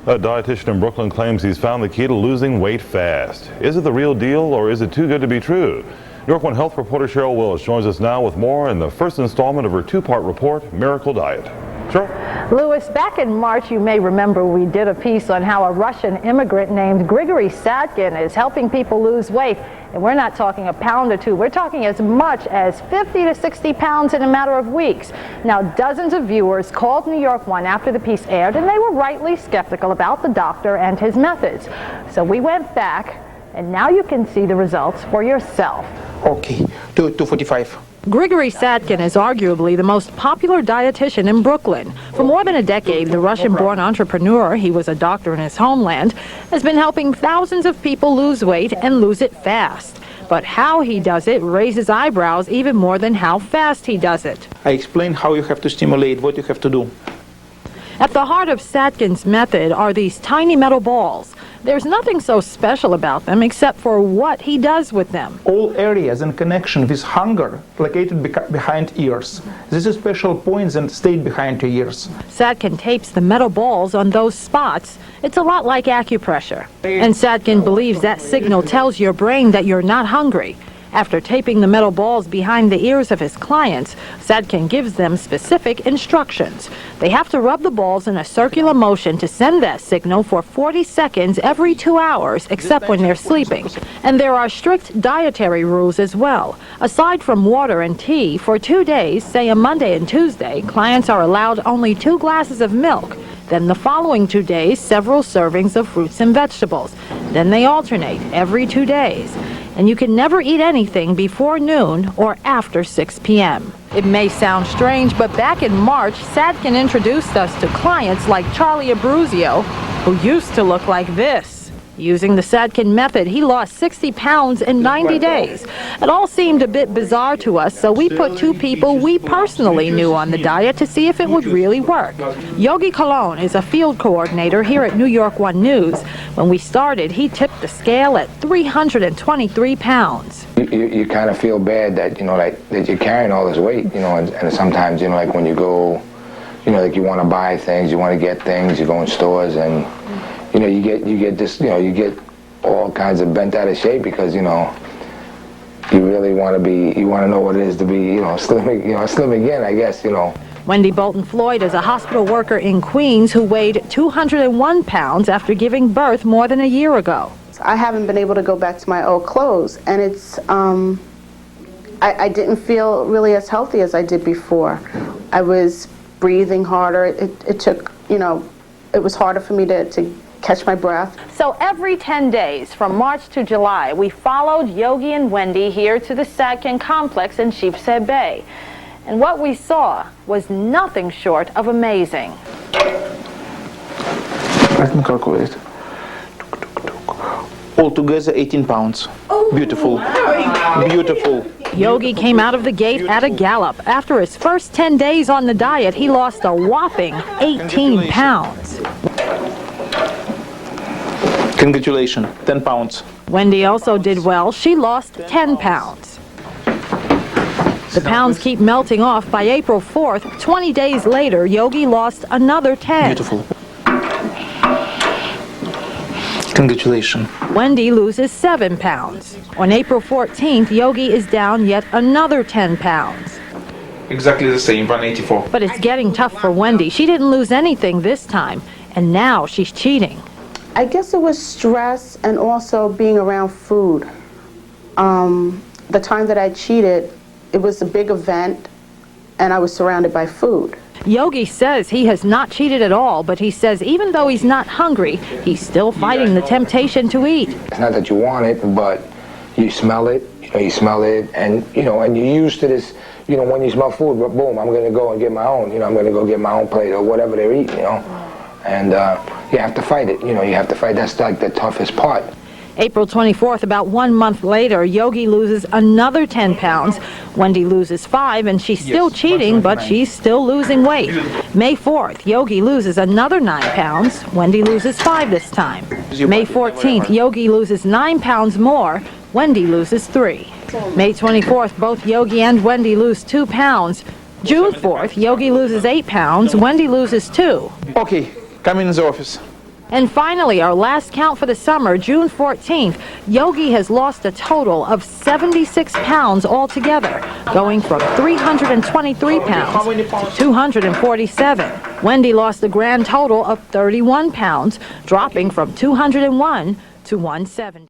A dietitian in Brooklyn claims he's found the key to losing weight fast. Is it the real deal, or is it too good to be true? NY1 health reporter Cheryl Willis joins us now with more in the first installment of her two-part report, Miracle Diet. Cheryl? Louis, back in March, you may remember we did a piece on how a Russian immigrant named Grigory Sadkhin is helping people lose weight. And we're not talking a pound or two. We're talking as much as 50 to 60 pounds in a matter of weeks. Now, dozens of viewers called NY1 after the piece aired, and they were rightly skeptical about the doctor and his methods. So we went back, and now you can see the results for yourself. Okay, 245. Grigory Sadkhin is arguably the most popular dietitian in Brooklyn. For more than a decade, the Russian-born entrepreneur, he was a doctor in his homeland, has been helping thousands of people lose weight and lose it fast. But how he does it raises eyebrows even more than how fast he does it. I explained how you have to stimulate, what you have to do. At the heart of Sadkhin's method are these tiny metal balls. There's nothing so special about them except for what he does with them. All areas in connection with hunger located behind ears. This is special points and stayed behind your ears. Sadkhin tapes the metal balls on those spots. It's a lot like acupressure. And Sadkhin believes that signal tells your brain that you're not hungry. After taping the metal balls behind the ears of his clients, Sadkhin gives them specific instructions. They have to rub the balls in a circular motion to send that signal for 40 seconds every 2 hours, except when they're sleeping. And there are strict dietary rules as well. Aside from water and tea, for 2 days, say a Monday and Tuesday, clients are allowed only 2 glasses of milk. Then the following 2 days, several servings of fruits and vegetables. Then they alternate every 2 days. And you can never eat anything before noon or after 6 p.m. It may sound strange, but back in March, Sadkhin introduced us to clients like Charlie Abruzio, who used to look like this. Using the Sadkhin method, he lost 60 pounds in 90 days. It all seemed a bit bizarre to us, so we put 2 people we personally knew on the diet to see if it would really work. Yogi Cologne is a field coordinator here at NY1 News. When we started, he tipped the scale at 323 pounds. You kind of feel bad that, that you're carrying all this weight, and sometimes, like when you go, like you want to buy things, you want to get things, you go in stores and, you get this, you get all kinds of bent out of shape because, you really want to know what it is to be, slim again, I guess, Wendy Bolton Floyd is a hospital worker in Queens who weighed 201 pounds after giving birth more than a year ago. I haven't been able to go back to my old clothes, and it's, I didn't feel really as healthy as I did before. I was breathing harder. It took, it was harder for me to catch my breath. So every 10 days, from March to July, we followed Yogi and Wendy here to the Sadkhin complex in Sheepshead Bay. And what we saw was nothing short of amazing. Let me calculate. Altogether 18 pounds. Beautiful. Beautiful. Yogi came out of the gate at a gallop. After his first 10 days on the diet, he lost a whopping 18 pounds. Congratulations, 10 pounds. Wendy also did well. She lost 10 pounds. The pounds keep melting off. By April 4th, 20 days later, Yogi lost another 10. Beautiful. Congratulations. Wendy loses 7 pounds. On April 14th, Yogi is down yet another 10 pounds. Exactly the same, 184. But it's getting tough for Wendy. She didn't lose anything this time, and now she's cheating. I guess it was stress and also being around food. The time that I cheated, it was a big event, and I was surrounded by food. Yogi says he has not cheated at all, but he says even though he's not hungry, he's still fighting the temptation to eat. It's not that you want it, but you smell it, and, and you're used to this, when you smell food, boom, I'm going to go and get my own, I'm going to go get my own plate or whatever they're eating, And you have to fight it, you have to fight. That's like the toughest part. April 24th, about 1 month later, Yogi loses another 10 pounds. Wendy loses 5, and she's still cheating, but she's still losing weight. May 4th, Yogi loses another 9 pounds. Wendy loses 5 this time. May 14th, Yogi loses 9 pounds more. Wendy loses 3. May 24th, both Yogi and Wendy lose 2 pounds. June 4th, Yogi loses 8 pounds. Wendy loses 2. Okay, come in the office. And finally, our last count for the summer, June 14th, Yogi has lost a total of 76 pounds altogether, going from 323 pounds to 247. Wendy lost a grand total of 31 pounds, dropping from 201 to 170.